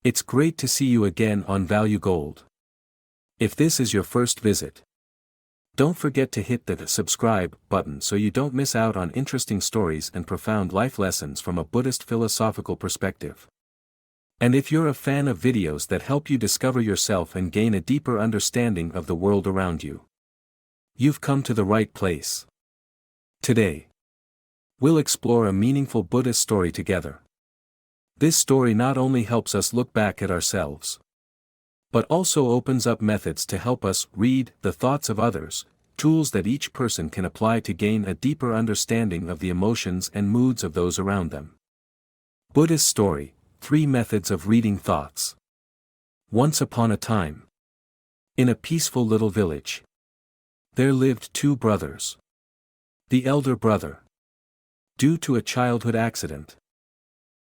It's great to see you again on Value Gold. If this is your first visit, don't forget to hit the subscribe button so you don't miss out on interesting stories and profound life lessons from a Buddhist philosophical perspective. And if you're a fan of videos that help you discover yourself and gain a deeper understanding of the world around you, you've come to the right place. Today, we'll explore a meaningful Buddhist story together. This story not only helps us look back at ourselves, but also opens up methods to help us read the thoughts of others, tools that each person can apply to gain a deeper understanding of the emotions and moods of those around them. Buddhist story, 3 methods of reading thoughts. Once upon a time, in a peaceful little village, there lived 2 brothers. The elder brother, due to a childhood accident,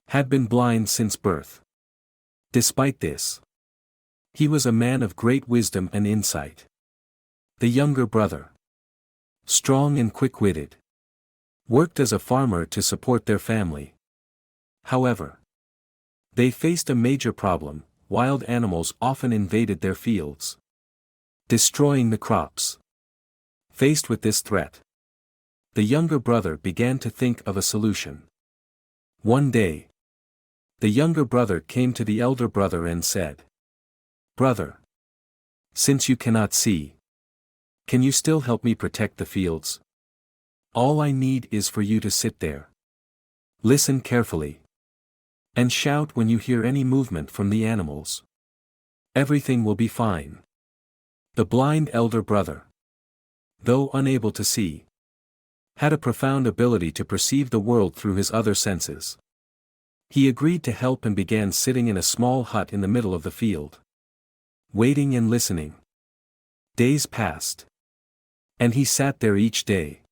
had been blind since birth. Despite this, he was a man of great wisdom and insight. The younger brother, strong and quick-witted, worked as a farmer to support their family. However, they faced a major problem: wild animals often invaded their fields, destroying the crops. Faced with this threat, the younger brother began to think of a solution. One day, the younger brother came to the elder brother and said, "Brother, since you cannot see, can you still help me protect the fields? All I need is for you to sit there, listen carefully, and shout when you hear any movement from the animals. Everything will be fine." The blind elder brother, though unable to see, had a profound ability to perceive the world through his other senses. He agreed to help and began sitting in a small hut in the middle of the field, waiting and listening. Days passed, and he sat there each day,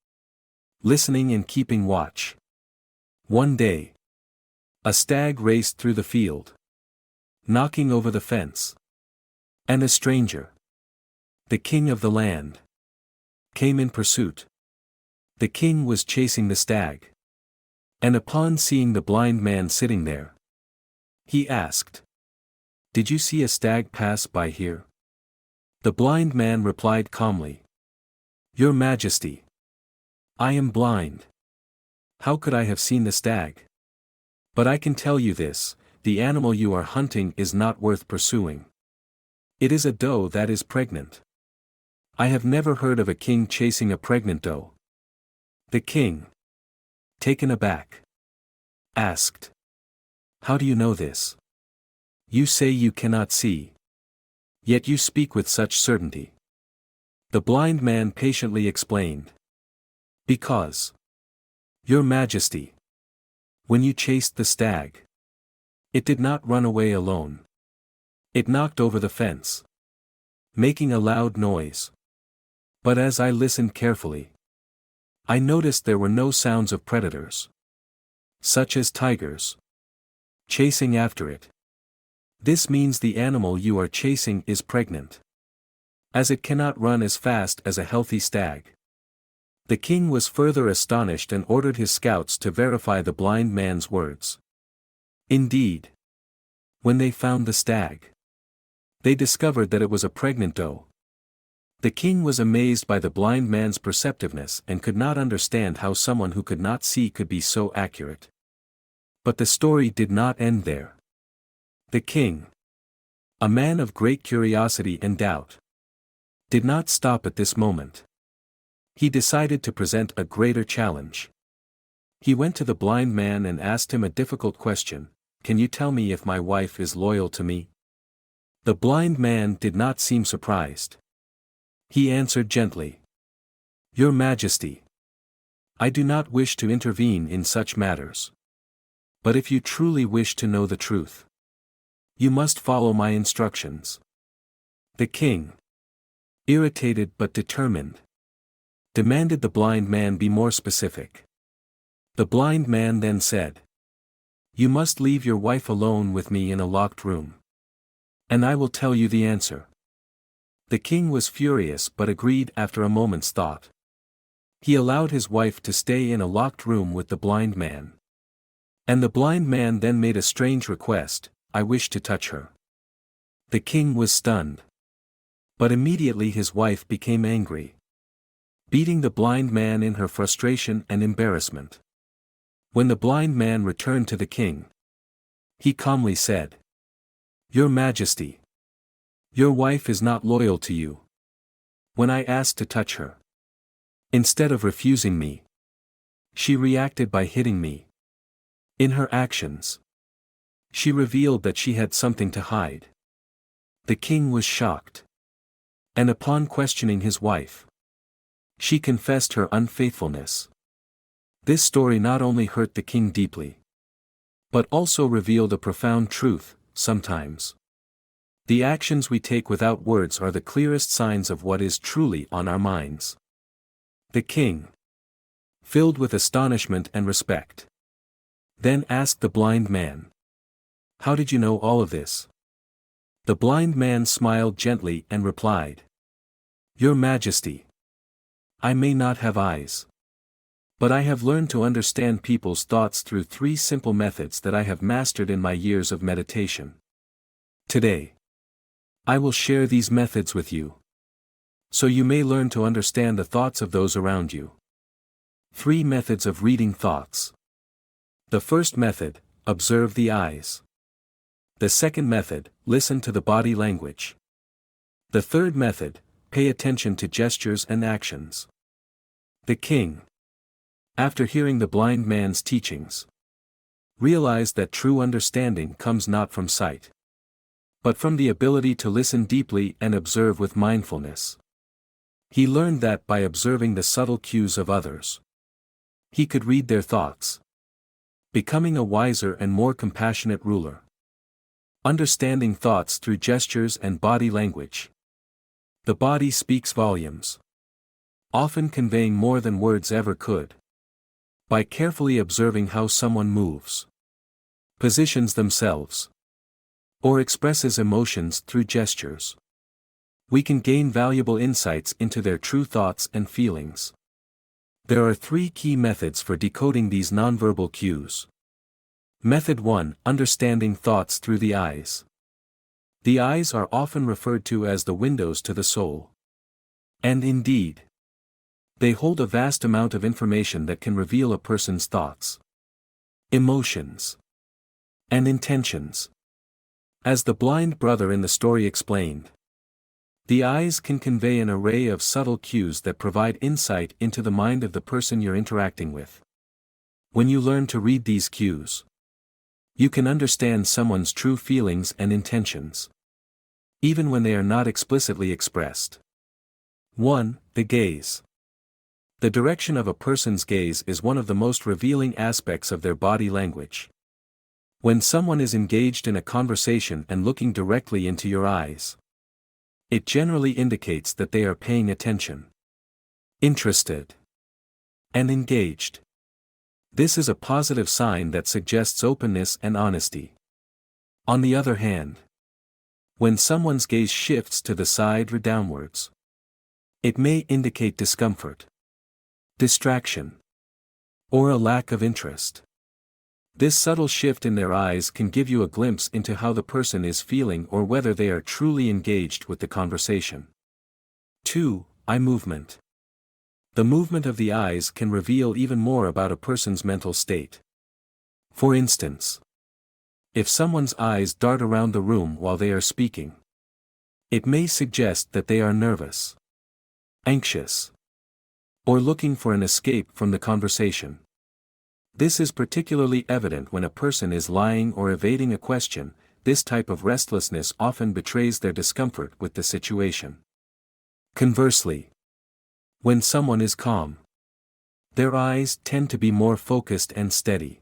listening and keeping watch. One day, a stag raced through the field, knocking over the fence. And a stranger, the king of the land, came in pursuit. The king was chasing the stag, and upon seeing the blind man sitting there, he asked, "Did you see a stag pass by here?" The blind man replied calmly, "Your Majesty, I am blind. How could I have seen the stag? But I can tell you this: the animal you are hunting is not worth pursuing. It is a doe that is pregnant." I have never heard of a king chasing a pregnant doe. The king, taken aback, asked, "How do you know this? You say you cannot see, yet you speak with such certainty." The blind man patiently explained, "Because, Your Majesty, when you chased the stag, it did not run away alone. It knocked over the fence, making a loud noise. But as I listened carefully, I noticed there were no sounds of predators, such as tigers, chasing after it. This means the animal you are chasing is pregnant, as it cannot run as fast as a healthy stag." The king was further astonished and ordered his scouts to verify the blind man's words. Indeed, when they found the stag, they discovered that it was a pregnant doe. The king was amazed by the blind man's perceptiveness and could not understand how someone who could not see could be so accurate. But the story did not end there. The king, a man of great curiosity and doubt, did not stop at this moment. He decided to present a greater challenge. He went to the blind man and asked him a difficult question: "Can you tell me if my wife is loyal to me?" The blind man did not seem surprised. He answered gently, "Your Majesty, I do not wish to intervene in such matters. But if you truly wish to know the truth, you must follow my instructions." The king, irritated but determined, demanded the blind man be more specific. The blind man then said, "You must leave your wife alone with me in a locked room, and I will tell you the answer." The king was furious but agreed after a moment's thought. He allowed his wife to stay in a locked room with the blind man. And the blind man then made a strange request: I wish to touch her." The king was stunned. But immediately his wife became angry, beating the blind man in her frustration and embarrassment. When the blind man returned to the king, he calmly said, "Your Majesty, your wife is not loyal to you. When I asked to touch her, instead of refusing me, she reacted by hitting me. In her actions, she revealed that she had something to hide." The king was shocked. And upon questioning his wife, she confessed her unfaithfulness. This story not only hurt the king deeply, but also revealed a profound truth: sometimes the actions we take without words are the clearest signs of what is truly on our minds. The king, filled with astonishment and respect, then asked the blind man, "How did you know all of this?" The blind man smiled gently and replied, "Your Majesty, I may not have eyes, but I have learned to understand people's thoughts through 3 simple methods that I have mastered in my years of meditation. Today, I will share these methods with you, so you may learn to understand the thoughts of those around you." 3 methods of reading thoughts. The first method: observe the eyes. The second method: listen to the body language. The third method: pay attention to gestures and actions. The king, after hearing the blind man's teachings, realized that true understanding comes not from sight, but from the ability to listen deeply and observe with mindfulness. He learned that by observing the subtle cues of others, he could read their thoughts, becoming a wiser and more compassionate ruler. Understanding thoughts through gestures and body language. The body speaks volumes, often conveying more than words ever could. By carefully observing how someone moves, positions themselves, or expresses emotions through gestures, we can gain valuable insights into their true thoughts and feelings. There are 3 key methods for decoding these nonverbal cues. Method 1: understanding thoughts through the eyes. The eyes are often referred to as the windows to the soul. And indeed, they hold a vast amount of information that can reveal a person's thoughts, emotions, and intentions. As the blind brother in the story explained, the eyes can convey an array of subtle cues that provide insight into the mind of the person you're interacting with. When you learn to read these cues, you can understand someone's true feelings and intentions, even when they are not explicitly expressed. 1. The gaze. The direction of a person's gaze is one of the most revealing aspects of their body language. When someone is engaged in a conversation and looking directly into your eyes, it generally indicates that they are paying attention, interested, and engaged. This is a positive sign that suggests openness and honesty. On the other hand, when someone's gaze shifts to the side or downwards, it may indicate discomfort, distraction, or a lack of interest. This subtle shift in their eyes can give you a glimpse into how the person is feeling or whether they are truly engaged with the conversation. 2. Eye movement. The movement of the eyes can reveal even more about a person's mental state. For instance, if someone's eyes dart around the room while they are speaking, it may suggest that they are nervous, anxious, or looking for an escape from the conversation. This is particularly evident when a person is lying or evading a question. This type of restlessness often betrays their discomfort with the situation. Conversely, when someone is calm, their eyes tend to be more focused and steady.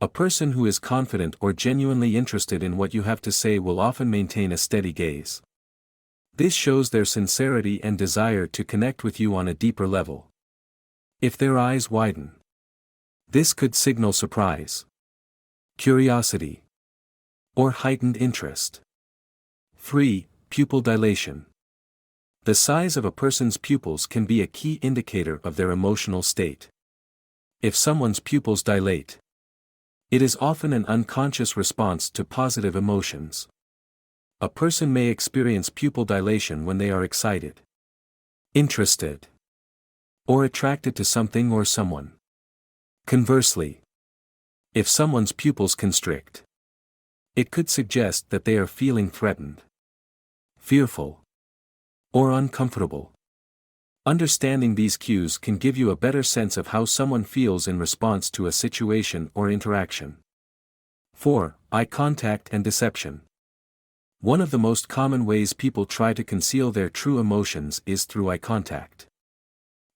A person who is confident or genuinely interested in what you have to say will often maintain a steady gaze. This shows their sincerity and desire to connect with you on a deeper level. If their eyes widen, this could signal surprise, curiosity, or heightened interest. 3. Pupil dilation. The size of a person's pupils can be a key indicator of their emotional state. If someone's pupils dilate, It is often an unconscious response to positive emotions. A person may experience pupil dilation when they are excited, interested, or attracted to something or someone. Conversely, if someone's pupils constrict, it could suggest that they are feeling threatened, fearful, or uncomfortable. Understanding these cues can give you a better sense of how someone feels in response to a situation or interaction. 4. Eye contact and deception. One of the most common ways people try to conceal their true emotions is through eye contact,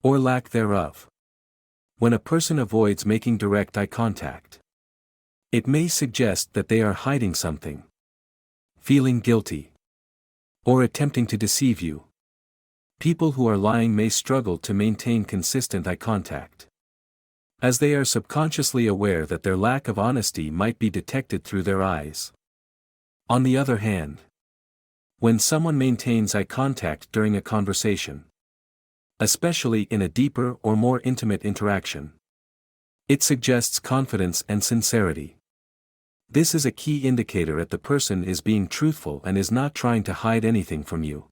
or lack thereof. When a person avoids making direct eye contact, it may suggest that they are hiding something, feeling guilty, or attempting to deceive you. People who are lying may struggle to maintain consistent eye contact, as they are subconsciously aware that their lack of honesty might be detected through their eyes. On the other hand, when someone maintains eye contact during a conversation, especially in a deeper or more intimate interaction, it suggests confidence and sincerity. This is a key indicator that the person is being truthful and is not trying to hide anything from you.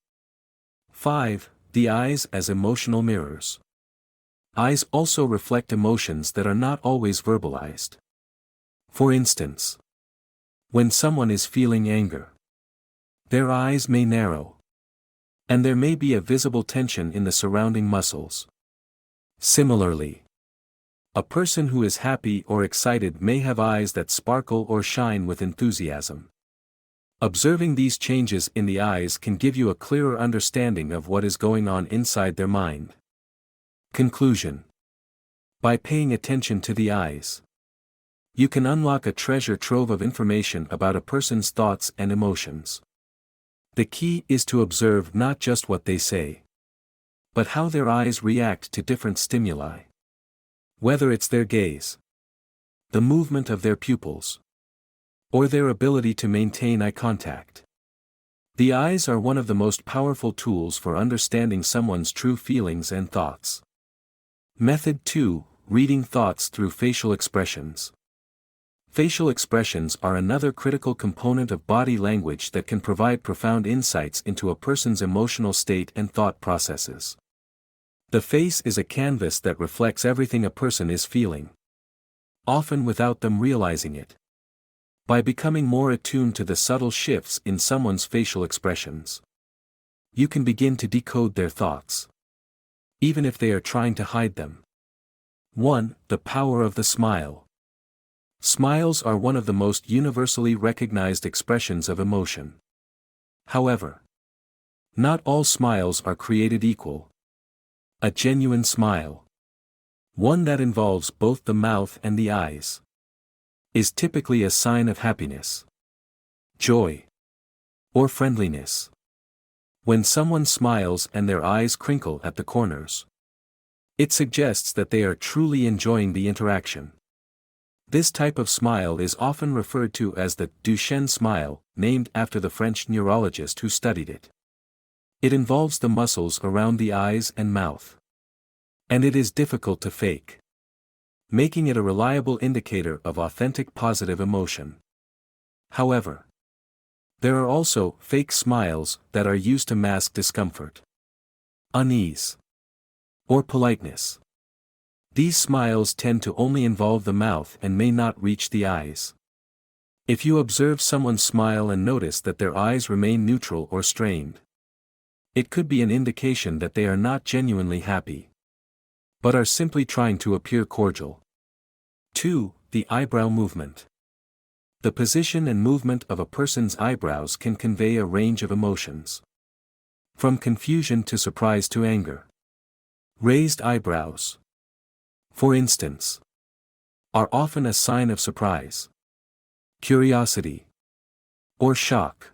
5. The eyes as emotional mirrors. Eyes also reflect emotions that are not always verbalized. For instance, when someone is feeling anger, their eyes may narrow, and there may be a visible tension in the surrounding muscles. Similarly, a person who is happy or excited may have eyes that sparkle or shine with enthusiasm. Observing these changes in the eyes can give you a clearer understanding of what is going on inside their mind. Conclusion. By paying attention to the eyes, you can unlock a treasure trove of information about a person's thoughts and emotions. The key is to observe not just what they say, but how their eyes react to different stimuli. Whether it's their gaze, the movement of their pupils, or their ability to maintain eye contact. The eyes are one of the most powerful tools for understanding someone's true feelings and thoughts. Method 2. Reading thoughts through facial expressions. Facial expressions are another critical component of body language that can provide profound insights into a person's emotional state and thought processes. The face is a canvas that reflects everything a person is feeling, often without them realizing it. By becoming more attuned to the subtle shifts in someone's facial expressions, you can begin to decode their thoughts, even if they are trying to hide them. 1. The power of the smile. Smiles are one of the most universally recognized expressions of emotion. However, not all smiles are created equal. A genuine smile, one that involves both the mouth and the eyes, is typically a sign of happiness, joy, or friendliness. When someone smiles and their eyes crinkle at the corners, it suggests that they are truly enjoying the interaction. This type of smile is often referred to as the Duchenne smile, named after the French neurologist who studied it. It involves the muscles around the eyes and mouth, and it is difficult to fake, making it a reliable indicator of authentic positive emotion. However, there are also fake smiles that are used to mask discomfort, unease, or politeness. These smiles tend to only involve the mouth and may not reach the eyes. If you observe someone smile and notice that their eyes remain neutral or strained, it could be an indication that they are not genuinely happy, but are simply trying to appear cordial. 2. The eyebrow movement. The position and movement of a person's eyebrows can convey a range of emotions, from confusion to surprise to anger. Raised eyebrows, for instance, are often a sign of surprise, curiosity, or shock.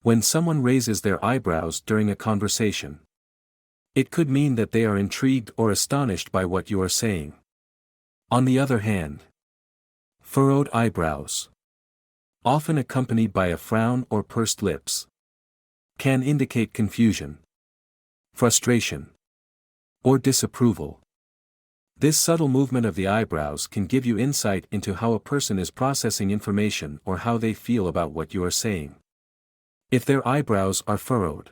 When someone raises their eyebrows during a conversation, it could mean that they are intrigued or astonished by what you are saying. On the other hand, furrowed eyebrows, often accompanied by a frown or pursed lips, can indicate confusion, frustration, or disapproval. This subtle movement of the eyebrows can give you insight into how a person is processing information or how they feel about what you are saying. If their eyebrows are furrowed,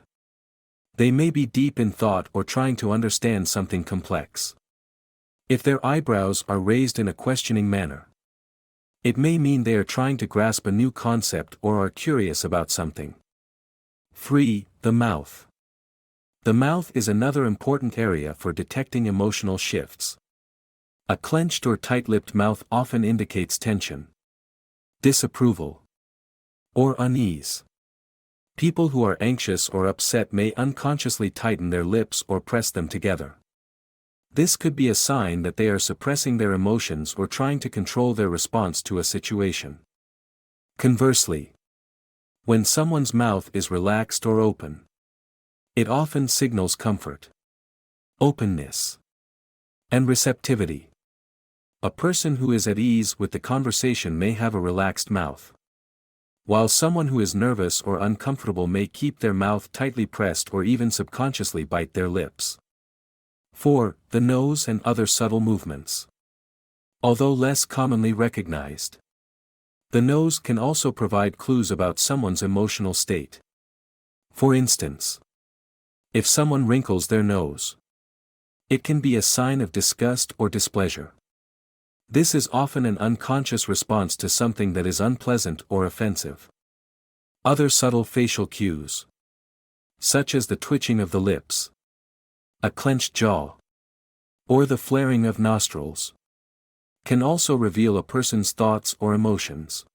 they may be deep in thought or trying to understand something complex. If their eyebrows are raised in a questioning manner, it may mean they are trying to grasp a new concept or are curious about something. 3. The mouth. The mouth is another important area for detecting emotional shifts. A clenched or tight-lipped mouth often indicates tension, disapproval, or unease. People who are anxious or upset may unconsciously tighten their lips or press them together. This could be a sign that they are suppressing their emotions or trying to control their response to a situation. Conversely, when someone's mouth is relaxed or open, it often signals comfort, openness, and receptivity. A person who is at ease with the conversation may have a relaxed mouth, while someone who is nervous or uncomfortable may keep their mouth tightly pressed or even subconsciously bite their lips. 4. The nose and other subtle movements. Although less commonly recognized, the nose can also provide clues about someone's emotional state. For instance, if someone wrinkles their nose, it can be a sign of disgust or displeasure. This is often an unconscious response to something that is unpleasant or offensive. Other subtle facial cues, such as the twitching of the lips, a clenched jaw, or the flaring of nostrils, can also reveal a person's thoughts or emotions.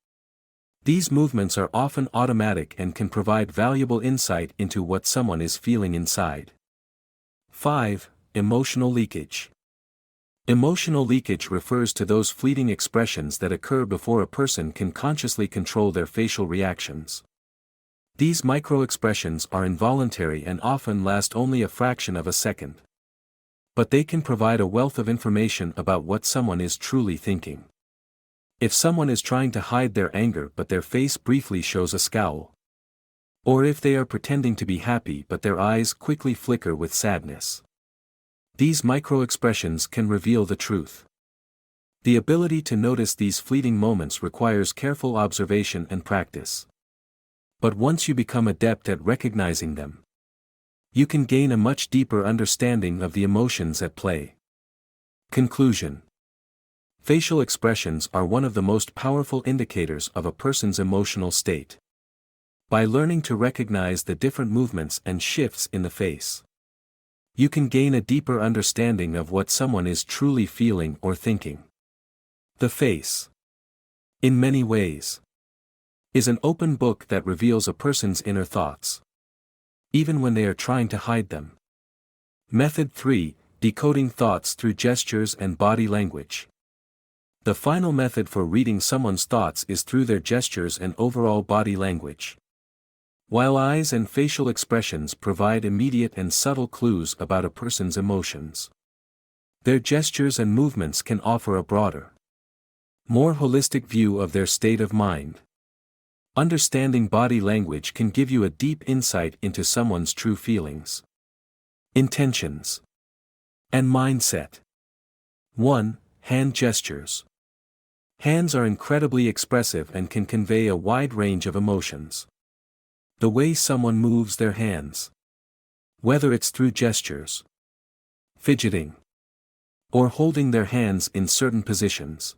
These movements are often automatic and can provide valuable insight into what someone is feeling inside. 5. Emotional leakage. Emotional leakage refers to those fleeting expressions that occur before a person can consciously control their facial reactions. These micro-expressions are involuntary and often last only a fraction of a second. But they can provide a wealth of information about what someone is truly thinking. If someone is trying to hide their anger but their face briefly shows a scowl, or if they are pretending to be happy but their eyes quickly flicker with sadness, these micro-expressions can reveal the truth. The ability to notice these fleeting moments requires careful observation and practice. But once you become adept at recognizing them, you can gain a much deeper understanding of the emotions at play. Conclusion. Facial expressions are one of the most powerful indicators of a person's emotional state. By learning to recognize the different movements and shifts in the face, you can gain a deeper understanding of what someone is truly feeling or thinking. The face, in many ways, is an open book that reveals a person's inner thoughts, even when they are trying to hide them. Method 3. Decoding thoughts through gestures and body language. The final method for reading someone's thoughts is through their gestures and overall body language. While eyes and facial expressions provide immediate and subtle clues about a person's emotions, their gestures and movements can offer a broader, more holistic view of their state of mind. Understanding body language can give you a deep insight into someone's true feelings, intentions, and mindset. 1. Hand gestures. Hands are incredibly expressive and can convey a wide range of emotions. The way someone moves their hands, whether it's through gestures, fidgeting, or holding their hands in certain positions,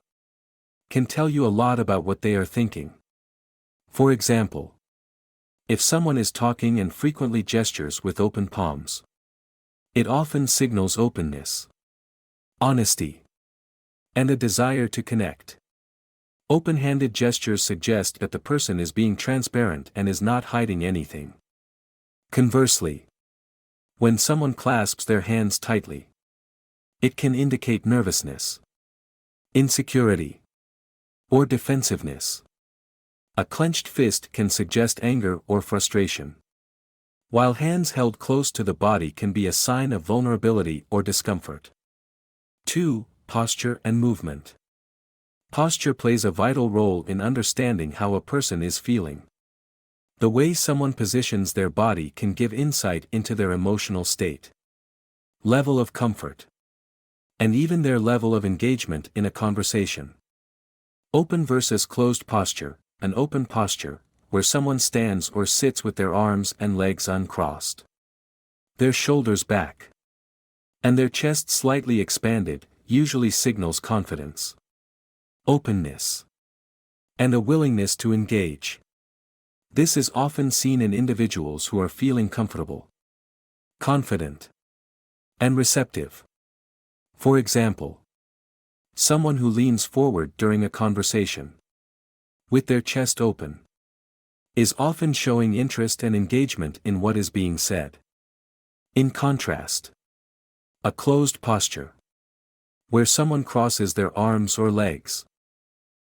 can tell you a lot about what they are thinking. For example, if someone is talking and frequently gestures with open palms, it often signals openness, honesty, and a desire to connect. Open-handed gestures suggest that the person is being transparent and is not hiding anything. Conversely, when someone clasps their hands tightly, it can indicate nervousness, insecurity, or defensiveness. A clenched fist can suggest anger or frustration, while hands held close to the body can be a sign of vulnerability or discomfort. 2. Posture and movement. Posture plays a vital role in understanding how a person is feeling. The way someone positions their body can give insight into their emotional state. Level of comfort. and even their level of engagement in a conversation. Open versus closed posture. An open posture, where someone stands or sits with their arms and legs uncrossed, their shoulders back, and their chest slightly expanded, usually signals confidence, openness, and a willingness to engage. This is often seen in individuals who are feeling comfortable, confident, and receptive. For example, someone who leans forward during a conversation, with their chest open, is often showing interest and engagement in what is being said. In contrast, a closed posture, where someone crosses their arms or legs,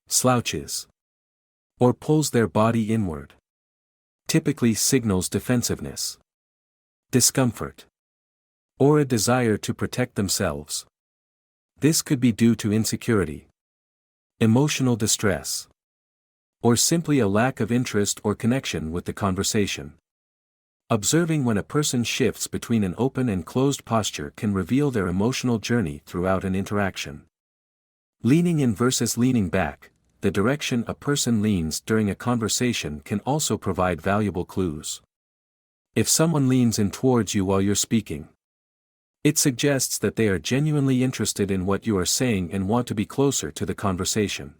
slouches, or pulls their body inward, typically signals defensiveness, discomfort, or a desire to protect themselves. This could be due to insecurity, emotional distress, or simply a lack of interest or connection with the conversation. Observing when a person shifts between an open and closed posture can reveal their emotional journey throughout an interaction. Leaning in versus leaning back. The direction a person leans during a conversation can also provide valuable clues. If someone leans in towards you while you're speaking, it suggests that they are genuinely interested in what you are saying and want to be closer to the conversation.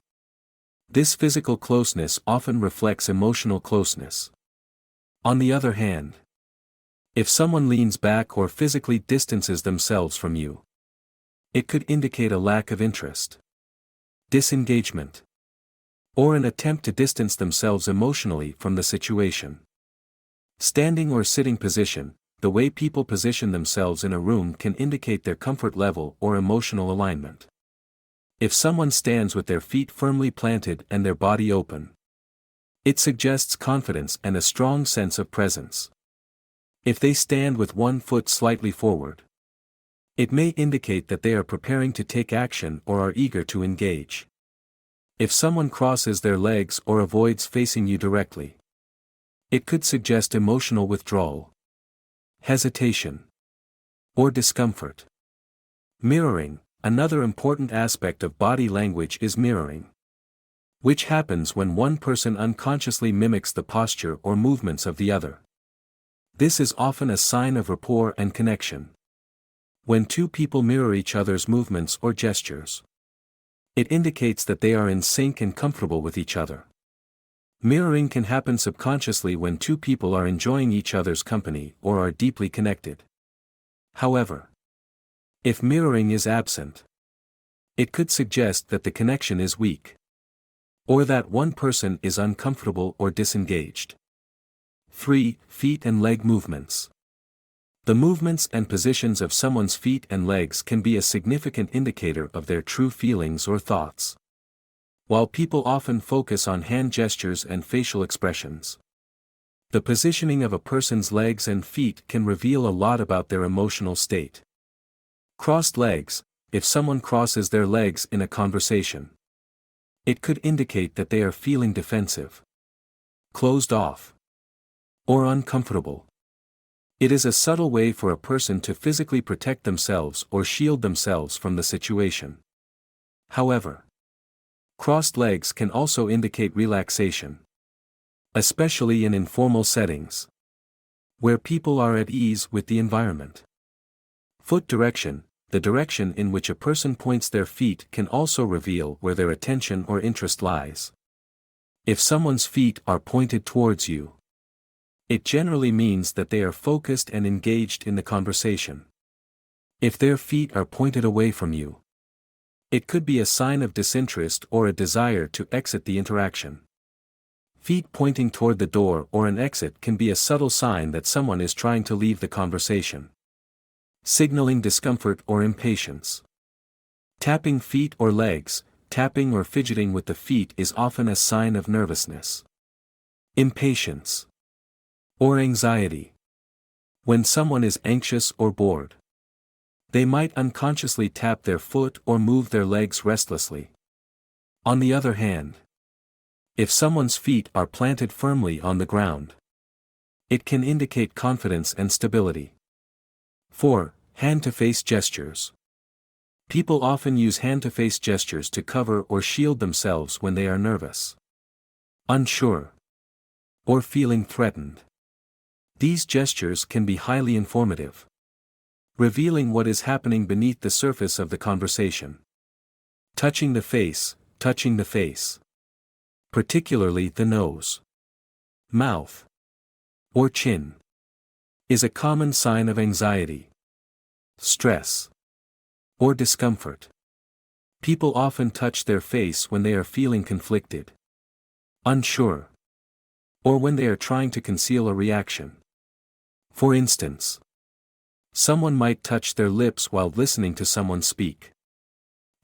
This physical closeness often reflects emotional closeness. On the other hand, if someone leans back or physically distances themselves from you, it could indicate a lack of interest, disengagement, or an attempt to distance themselves emotionally from the situation. Standing or sitting position. The way people position themselves in a room can indicate their comfort level or emotional alignment. If someone stands with their feet firmly planted and their body open, it suggests confidence and a strong sense of presence. If they stand with one foot slightly forward, it may indicate that they are preparing to take action or are eager to engage. If someone crosses their legs or avoids facing you directly, it could suggest emotional withdrawal, hesitation, or discomfort. Mirroring. Another important aspect of body language is mirroring, which happens when one person unconsciously mimics the posture or movements of the other. This is often a sign of rapport and connection. When two people mirror each other's movements or gestures, it indicates that they are in sync and comfortable with each other. Mirroring can happen subconsciously when two people are enjoying each other's company or are deeply connected. However, if mirroring is absent, it could suggest that the connection is weak, or that one person is uncomfortable or disengaged. 3. Feet and leg movements. The movements and positions of someone's feet and legs can be a significant indicator of their true feelings or thoughts. While people often focus on hand gestures and facial expressions, the positioning of a person's legs and feet can reveal a lot about their emotional state. Crossed legs. If someone crosses their legs in a conversation, it could indicate that they are feeling defensive, closed off, or uncomfortable. It is a subtle way for a person to physically protect themselves or shield themselves from the situation. However, crossed legs can also indicate relaxation, especially in informal settings, where people are at ease with the environment. Foot direction. The direction in which a person points their feet can also reveal where their attention or interest lies. If someone's feet are pointed towards you, it generally means that they are focused and engaged in the conversation. If their feet are pointed away from you, it could be a sign of disinterest or a desire to exit the interaction. Feet pointing toward the door or an exit can be a subtle sign that someone is trying to leave the conversation, signaling discomfort or impatience. Tapping feet or legs. Tapping or fidgeting with the feet is often a sign of nervousness, impatience, or anxiety. When someone is anxious or bored, they might unconsciously tap their foot or move their legs restlessly. On the other hand, if someone's feet are planted firmly on the ground, it can indicate confidence and stability. 4. Hand-to-face gestures. People often use hand-to-face gestures to cover or shield themselves when they are nervous, unsure, or feeling threatened. These gestures can be highly informative, revealing what is happening beneath the surface of the conversation. Touching the face, particularly the nose, mouth, or chin, is a common sign of anxiety, stress, or discomfort. People often touch their face when they are feeling conflicted, unsure, or when they are trying to conceal a reaction. For instance, someone might touch their lips while listening to someone speak,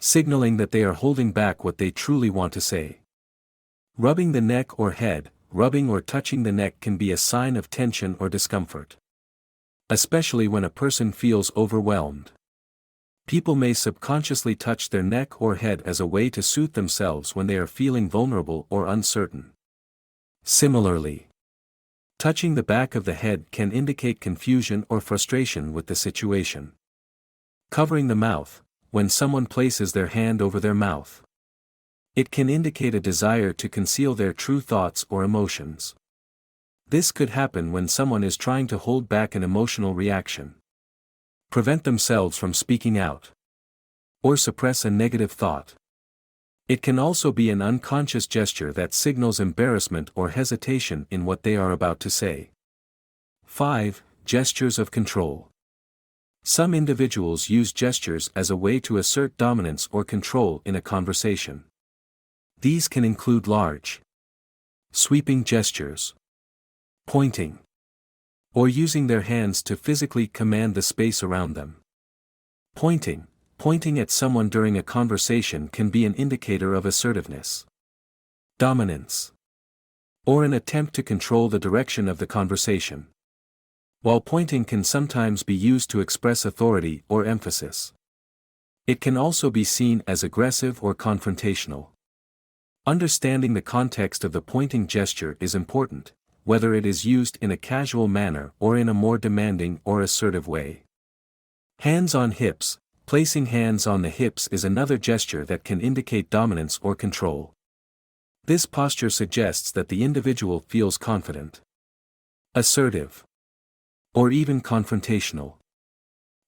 signaling that they are holding back what they truly want to say. Rubbing the neck or head, rubbing or touching the neck can be a sign of tension or discomfort, especially when a person feels overwhelmed. People may subconsciously touch their neck or head as a way to soothe themselves when they are feeling vulnerable or uncertain. Similarly, touching the back of the head can indicate confusion or frustration with the situation. Covering the mouth, when someone places their hand over their mouth, it can indicate a desire to conceal their true thoughts or emotions. This could happen when someone is trying to hold back an emotional reaction, prevent themselves from speaking out, or suppress a negative thought. It can also be an unconscious gesture that signals embarrassment or hesitation in what they are about to say. 5. Gestures of control. Some individuals use gestures as a way to assert dominance or control in a conversation. These can include large, sweeping gestures, pointing, or using their hands to physically command the space around them. Pointing at someone during a conversation can be an indicator of assertiveness, dominance, or an attempt to control the direction of the conversation. While pointing can sometimes be used to express authority or emphasis, it can also be seen as aggressive or confrontational. Understanding the context of the pointing gesture is important, whether it is used in a casual manner or in a more demanding or assertive way. Hands on hips. Placing hands on the hips is another gesture that can indicate dominance or control. This posture suggests that the individual feels confident, assertive, or even confrontational.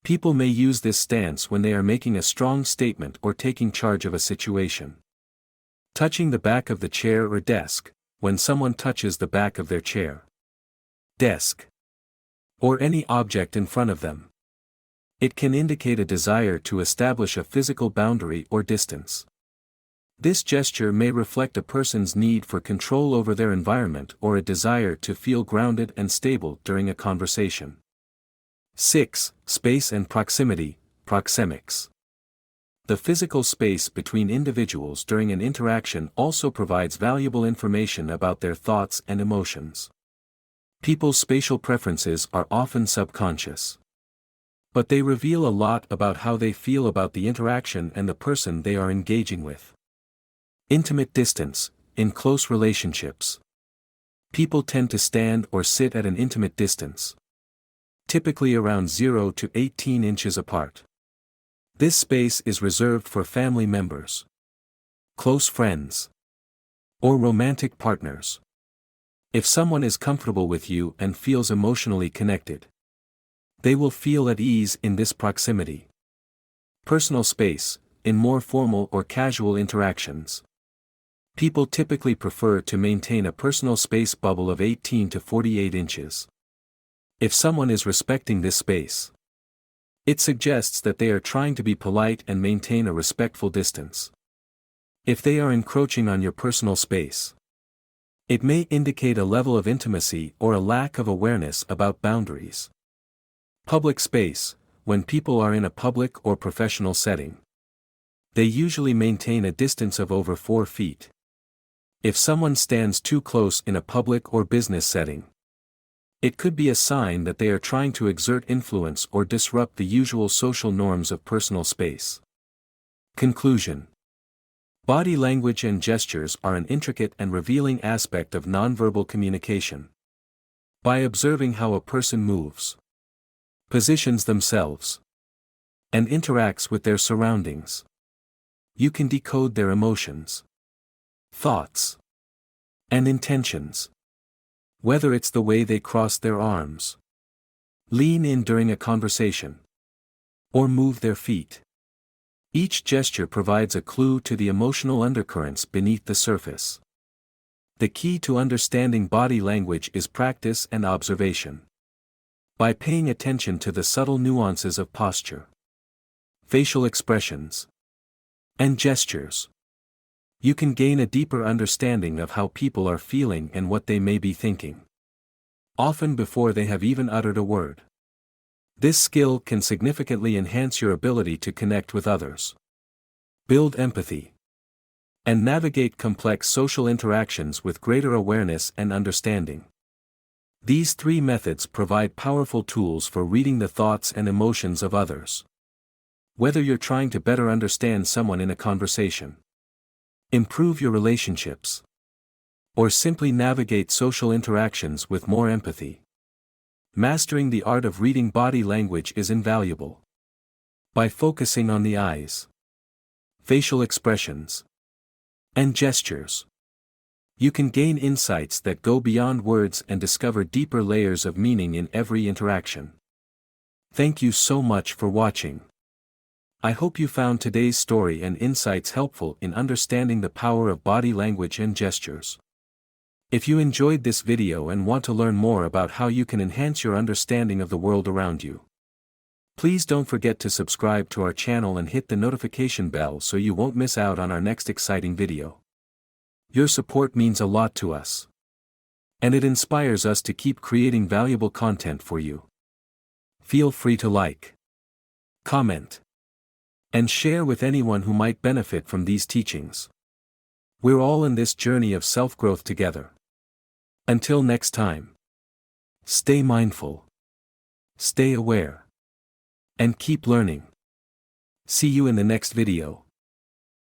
People may use this stance when they are making a strong statement or taking charge of a situation. Touching the back of the chair or desk, when someone touches the back of their chair, desk, or any object in front of them, it can indicate a desire to establish a physical boundary or distance. This gesture may reflect a person's need for control over their environment or a desire to feel grounded and stable during a conversation. 6. Space and proximity, proxemics. The physical space between individuals during an interaction also provides valuable information about their thoughts and emotions. People's spatial preferences are often subconscious, but they reveal a lot about how they feel about the interaction and the person they are engaging with. Intimate distance. In close relationships, people tend to stand or sit at an intimate distance, typically around 0 to 18 inches apart. This space is reserved for family members, close friends, or romantic partners. If someone is comfortable with you and feels emotionally connected, they will feel at ease in this proximity. Personal space. In more formal or casual interactions, people typically prefer to maintain a personal space bubble of 18 to 48 inches. If someone is respecting this space, it suggests that they are trying to be polite and maintain a respectful distance. If they are encroaching on your personal space, it may indicate a level of intimacy or a lack of awareness about boundaries. Public space. When people are in a public or professional setting, they usually maintain a distance of over 4 feet. If someone stands too close in a public or business setting, it could be a sign that they are trying to exert influence or disrupt the usual social norms of personal space. Conclusion. Body language and gestures are an intricate and revealing aspect of nonverbal communication. By observing how a person moves, positions themselves, and interacts with their surroundings. You can decode their emotions, thoughts, and intentions. Whether it's the way they cross their arms, lean in during a conversation, or move their feet. Each gesture provides a clue to the emotional undercurrents beneath the surface. The key to understanding body language is practice and observation. By paying attention to the subtle nuances of posture, facial expressions, and gestures, you can gain a deeper understanding of how people are feeling and what they may be thinking, often before they have even uttered a word. This skill can significantly enhance your ability to connect with others, build empathy, and navigate complex social interactions with greater awareness and understanding. These three methods provide powerful tools for reading the thoughts and emotions of others. Whether you're trying to better understand someone in a conversation, improve your relationships, or simply navigate social interactions with more empathy, mastering the art of reading body language is invaluable. By focusing on the eyes, facial expressions, and gestures, you can gain insights that go beyond words and discover deeper layers of meaning in every interaction. Thank you so much for watching. I hope you found today's story and insights helpful in understanding the power of body language and gestures. If you enjoyed this video and want to learn more about how you can enhance your understanding of the world around you, please don't forget to subscribe to our channel and hit the notification bell so you won't miss out on our next exciting video. Your support means a lot to us, and it inspires us to keep creating valuable content for you. Feel free to like, comment, and share with anyone who might benefit from these teachings. We're all in this journey of self-growth together. Until next time, stay mindful, stay aware, and keep learning. See you in the next video.